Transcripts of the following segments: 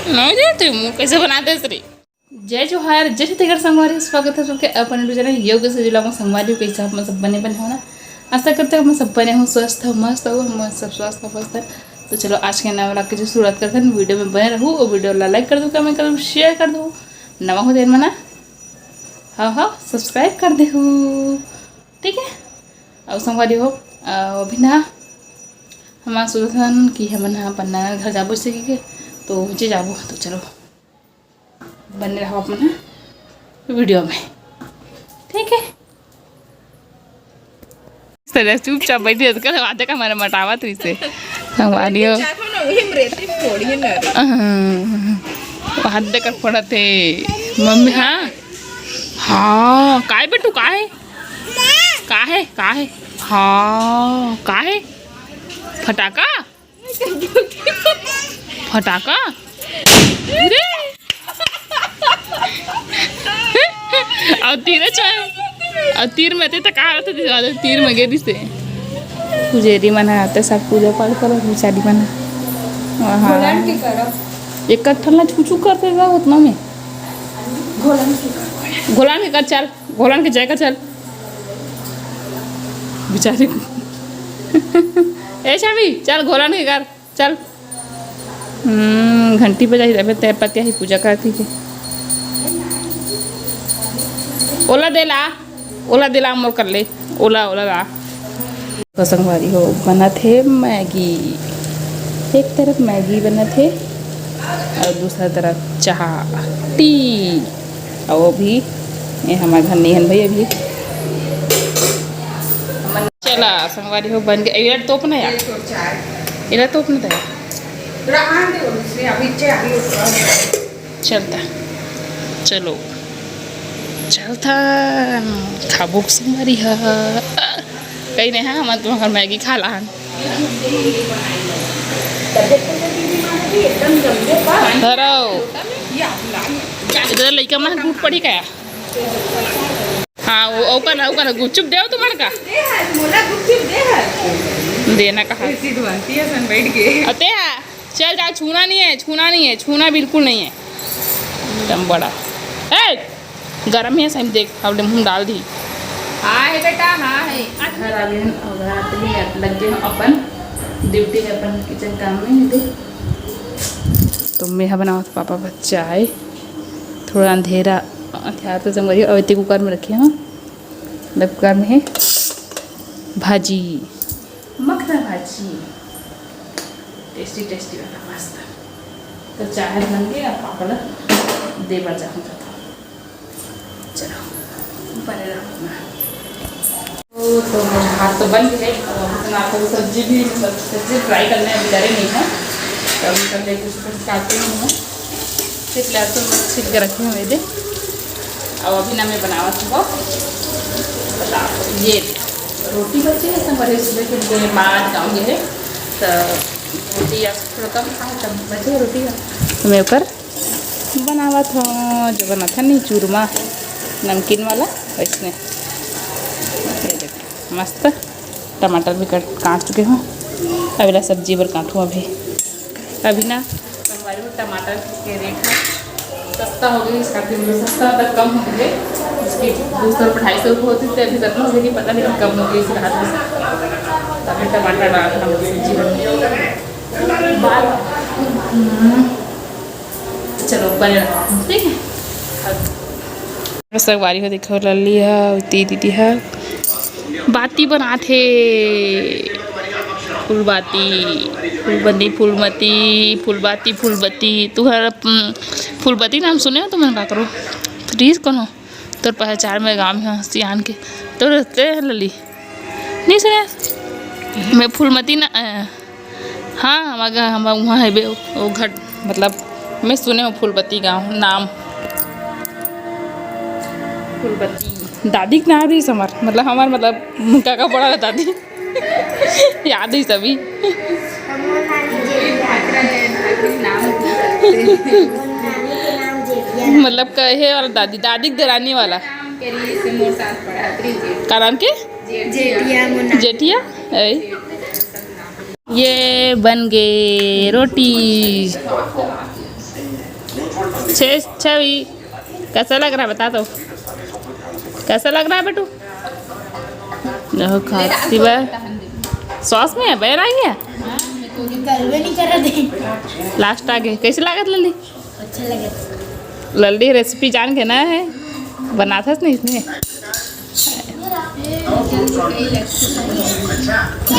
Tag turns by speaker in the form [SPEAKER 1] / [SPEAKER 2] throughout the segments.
[SPEAKER 1] नहीं देते मुँह कैसे बनाते श्री। जय जोहार जय छत्तीसगढ़ संगवारी स्वागत है सबके अपन यूट्यूब चैनल योग से जिला में संगवारी कैसा हम सब बने हो ना। आशा करते हैं हम सब बने हो स्वस्थ हो मस्त हो हम सब स्वस्थ मस्त है। तो चलो आज के नवा वाला की जो शुरुआत करते हैं वीडियो में बने रहूँ और वीडियो लाइक कर दो कमेंट कर दो शेयर कर दो नवा हो देर मना हाँ सब्सक्राइब कर दे हो ठीक है। और संगवारी हो अभी ना हमारा सुदर्शन की है मना पन्ना घर जाबो से के तो मुझे जाबो तो चलो बने रहो अपना वीडियो में ठीक है। तरह चुपचाप बैठी है कर आते का हमारा मटावा तो इसे संगवारी हो हाथ देकर पड़ा थे मम्मी। हाँ हाँ काय बेटू काहे काहे काहे हाँ काहे फटाका फटाका और तीर और तीर में तो कहा रहता तीर में गिरी से पुजेरी मना आते सब पूजा पाठ करो बेचारी मना हाँ एक ठल्ला छू करते जा उतना में घोलान के कर चल घोलान के जाएगा चल बेचारी ए छवि चल घोलान के कर चल। घंटी बजाई रहे तय पतिया ही पूजा करती थी। ओला दे ला मोर कर ले ओला ओला ला। संगवारी हो बना थे मैगी एक तरफ मैगी बना थे और दूसरा तरफ चाह टी और वो भी ये हमारे घर नहीं है भाई अभी चला संगवारी हो बन गया। इधर तोप ना यार इधर तोप ना था चलता चलो चलता खाबुक संगवारी है कहीं नहीं है हम तुम्हारा मैगी खा ला इधर लड़का में टूट पड़ी क्या। हाँ वो ओका गुपचुप दे तुम्हारे का देना कहा अते है चल जा छूना नहीं है छूना बिल्कुल नहीं है एकदम बड़ा है गरम है सही देख अब मुँह डाल दी। हाँ है बेटा हाँ है घर आ गए लग गए अपन ड्यूटी है अपन किचन काम में दे तो मैं बनाओ तो पापा बच्चा है थोड़ा अंधेरा हथियार तो जमगरी और इतने कुकर में रखे हैं कुकर में है भाजी मक्खन भाजी टेस्टी टेस्टी वाला मस्त तो चाय बन गया पापड़ दे बार जाऊँगा चलो बने रखना तो हाथ तो बन गए आपको सब्जी भी सब्जी फ्राई करने अभी डरे नहीं है तो अभी कर ले कुछ काटते नहीं हूँ सिर्फ लहसुन छिल के रखे हुए थे और अभी ना मैं बनावा था बता ये रोटी बचे है सब बड़े सुबह के लिए बाद गाँव गए तो रोटी या थोड़ा कम खाए तब बचे रोटी तो मैं ऊपर बनावा था जो बना था नहीं चूरमा नमकीन वाला इसमें मस्त टमाटर भी काट चुके हूँ अगला सब्जी पर काटूँ अभी ना संगवारी में टमाटर के रेट है सस्ता हो गई इसका सस्ता तक कम हो गए इसकी 200-250 रुपये होती थी अभी कितना हो गई पता नहीं कम हो गई इस हाथ में तभी टमाटर डाल सब्जी बन चलो बने ठीक है। संगवारी को देखो लल्ली है दीदी है बाती बनाते फूलबती फूलबती तुम्हारा फूलबती नाम सुने हो तुम्हें क्या करो रीस कौन हो तो पहचान में गाँव में सियान के तो रहते हैं लली नहीं सुने मैं फूलमती ना हाँ हम वहाँ है वो घर मतलब मैं सुने हूँ फूलबती गाँव नाम फूलबती दादी के नाम भी समर मतलब हमार मतलब काका पड़ा है दादी याद ही सभी मतलब कहे वाला दादी दादी दरानी वाला का नाम के जेठिया ये बन गए रोटी छवि कैसा लग रहा है बता दो, कैसा लग रहा है बेटू? देखो खाती है, सॉस में है, बैर आई है,
[SPEAKER 2] नहीं कर रहे
[SPEAKER 1] लास्ट आ गए। कैसे लागत लल्ली?
[SPEAKER 2] अच्छा लगे।
[SPEAKER 1] लल्ली रेसिपी जान के ना है, बनाता नहीं इसने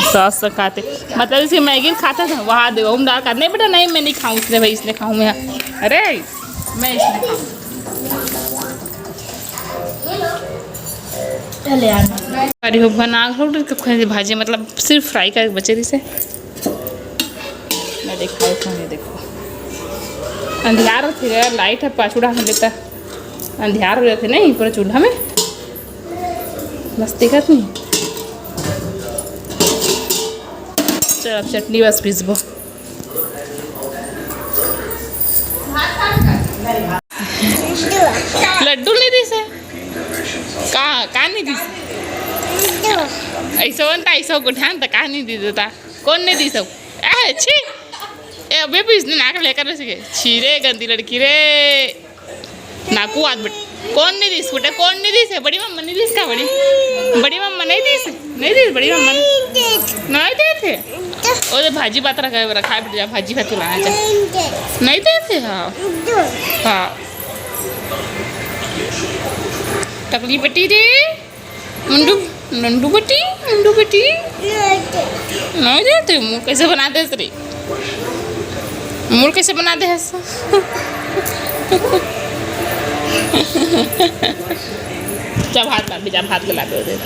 [SPEAKER 1] सॉस से खाते, मतलब इसे मैगी खाता था वहाँ दे हम डाल कर, नहीं बेटा नहीं मैं नहीं खाऊँ इसने, भाई इसने खाऊँ मैं, अरे मैं इसने खाऊँ।
[SPEAKER 2] चले यार
[SPEAKER 1] अरे हो बना लो भाजी, मतलब सिर्फ फ्राई कर बचे रही से मैं देखा इसमें, देखो अंधियार होती है, लाइट है पाछुड़ा में लेता, अंधियार हो जाते नहीं पूरा चूल्हा में, बस दिखत नहीं। चल अब चटनी बस पीसबो। लड्डू नहीं दी से का नहीं दी ऐसा बनता, ऐसा को ध्यान था का नहीं दी देता, कौन नहीं दी सब अच्छी अबे भी इसने नाक लेकर सके, छीरे गंदी लड़की रे, नाकू आद बेटा, कौन नहीं दीस बेटा, कौन नहीं दीस है, बड़ी मम्मा नहीं दीस का, बड़ी मम्मा नहीं दीस, नहीं दीस बड़ी मम्मा नहीं दे थे, और भाजी बात रखा है बेटा, भाजी भात लाना चाहे नहीं दे थे। हाँ हाँ टकली बेटी रे, मुंडू नंडू बेटी, मुंडू बेटी नहीं देते, मुँह कैसे बनाते रे, मुँह कैसे बनाते हैं जब हाथ ला जब हाथ गला दे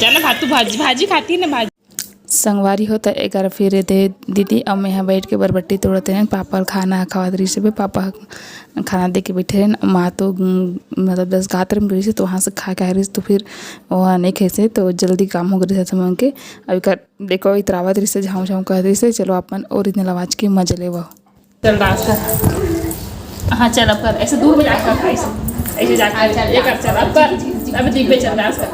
[SPEAKER 1] जाना भात, तू भाजी भाजी खाती है ना भाजी। संगवारी होता एक बार फिर दे दीदी अब मैं यहाँ बैठ के बरबट्टी तोड़ते हैं, पापा खाना खवा रही से, पापा खाना दे के बैठे हैं, माँ तो मतलब 10 गातर में रही से, तो वहाँ से खा के आ रही तो फिर वहाँ नहीं खेसे, तो जल्दी काम हो गई समझ के अभी कर देखो इतरावत रही से, झाँव झाँव कह रही से, चलो अपन और इतने आवाज़ की मजे ले वो चल डांस कर। हाँ चल अब कर, ऐसे दूर में जाकर ऐसे जाकर ये कर, चल अब कर, अब जीप पे चल डांस कर,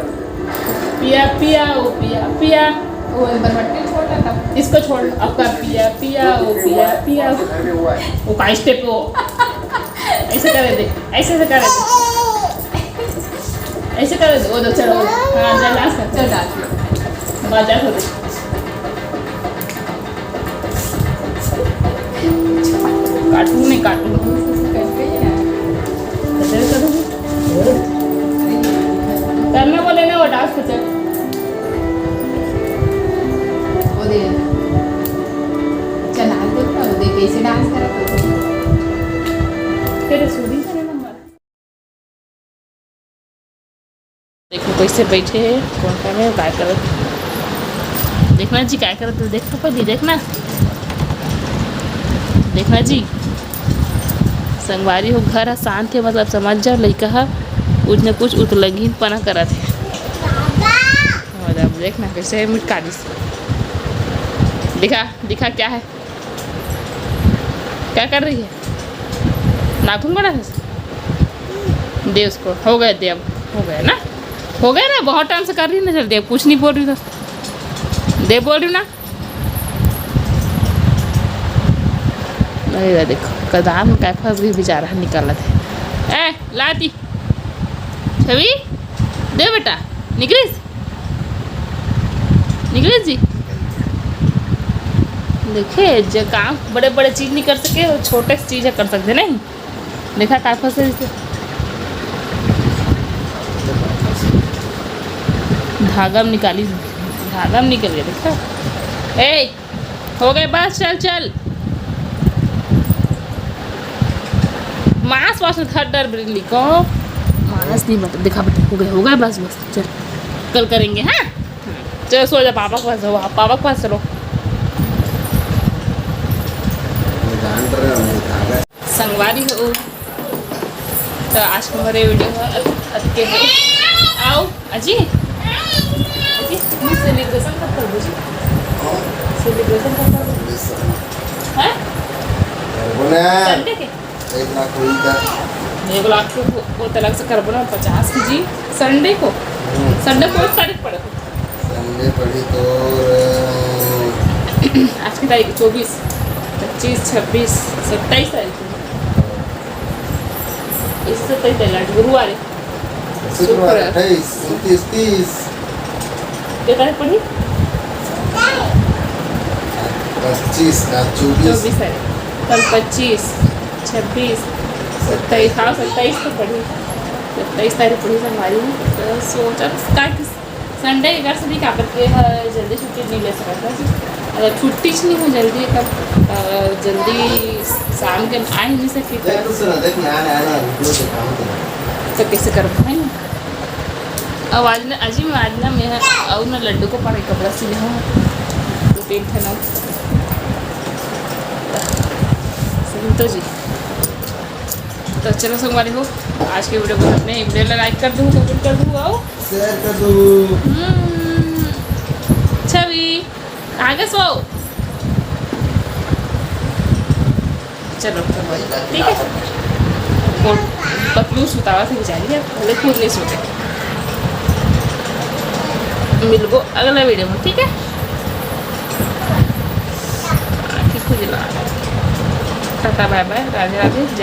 [SPEAKER 1] पिया पिया ओ पिया पिया, वो बरबट्टी छोड़ था इसको छोड़, अब कर पिया पिया ओ पिया पिया, वो का स्टेप वो ऐसे करे दे, ऐसे से करे दे, ऐसे करे दे, वो तो चलो हाँ चल डांस कर, चल डांस बाजा हो दे, कार्टून नहीं कार्टून करना बोले ना वो डांस कर, चल कैसे डांस करा तेरे सूदी से नंबर देखो कैसे बैठे हैं, कौन सा में काय कर, देखना जी काय कर, तो देखो पर देखना देखना जी, संगवारी हो घर है शांत है, मतलब समझ जाओ लड़का है कुछ न कुछ उतलंघीन पना करा थे, अब देखना कैसे मिट काटी दिखा दिखा क्या है, क्या कर रही है, नाखून बड़ा है दे उसको, हो गया दे, अब हो गया ना, हो गया ना, बहुत टाइम से कर रही है ना, चल दे, कुछ नहीं बोल रही तो दे बोल रही ना, नहीं देखो कदाम में क्या फंस गई बेचारा, निकाला था ए लाती छवि दे बेटा, निकलिस निकलिस जी, देखे जो काम बड़े बड़े चीज़ नहीं कर सके वो छोटे चीज़ें कर सकते नहीं, देखा काय फंसे धागा में निकाली, धागा में निकल गया, देखा ए हो गए बस, चल चल मांस वास थर डर बिल्ली को मांस नहीं बता, देखा बेटा हो गया बस बस, चल कल करेंगे। हाँ चलो सो जा, पापा के पास जाओ, पापा के पास चलो। संगवारी हो तो आज का हमारे वीडियो के आओ अजी अजी सेलिब्रेशन कब कर दो, सेलिब्रेशन कब कर दो हैं संडे के
[SPEAKER 2] 1 लाख हुई था,
[SPEAKER 1] 1 लाख को वो तलक से करबो ना 50 की जी, संडे को संडे को 1 तारीख पड़े,
[SPEAKER 2] संडे पड़ी तो
[SPEAKER 1] आज की तारीख 24 25 26 27 तारीख इससे तरी तेलंट गुरुवार
[SPEAKER 2] शुक्रवार 28 29 30
[SPEAKER 1] ये तारीख पड़ी
[SPEAKER 2] 25 का 24
[SPEAKER 1] 24 है कल 25 26 27 हाँ 27 तो पड़ी 27 तारीख पड़ी हमारी तो सोचा संडे के घर से भी क्या करके जल्दी छुट्टी नहीं ले सकता था अगर छुट्टी च नहीं हो जल्दी तब जल्दी शाम के आ ही नहीं सकती
[SPEAKER 2] देख तो सुना देख ना आना वीडियो से काम कर
[SPEAKER 1] तो कैसे कर पाए अब आज ना अजी मैं आज ना मैं और ना लड्डू को पानी कपड़ा सिले हूँ तो पेट था ना तो जी तो चलो संगवारी हो आज की वीडियो को अपने वीडियो में लाइक कर दूँ कमेंट कर दूँ आओ
[SPEAKER 2] शेयर कर दो
[SPEAKER 1] छवि आगे सो चलो ठीक है और पतलू सुतावा से जाएंगे पहले खुद नहीं सोते मिलबो अगला वीडियो में ठीक है खुद tata bye bye Radhe Radhe जय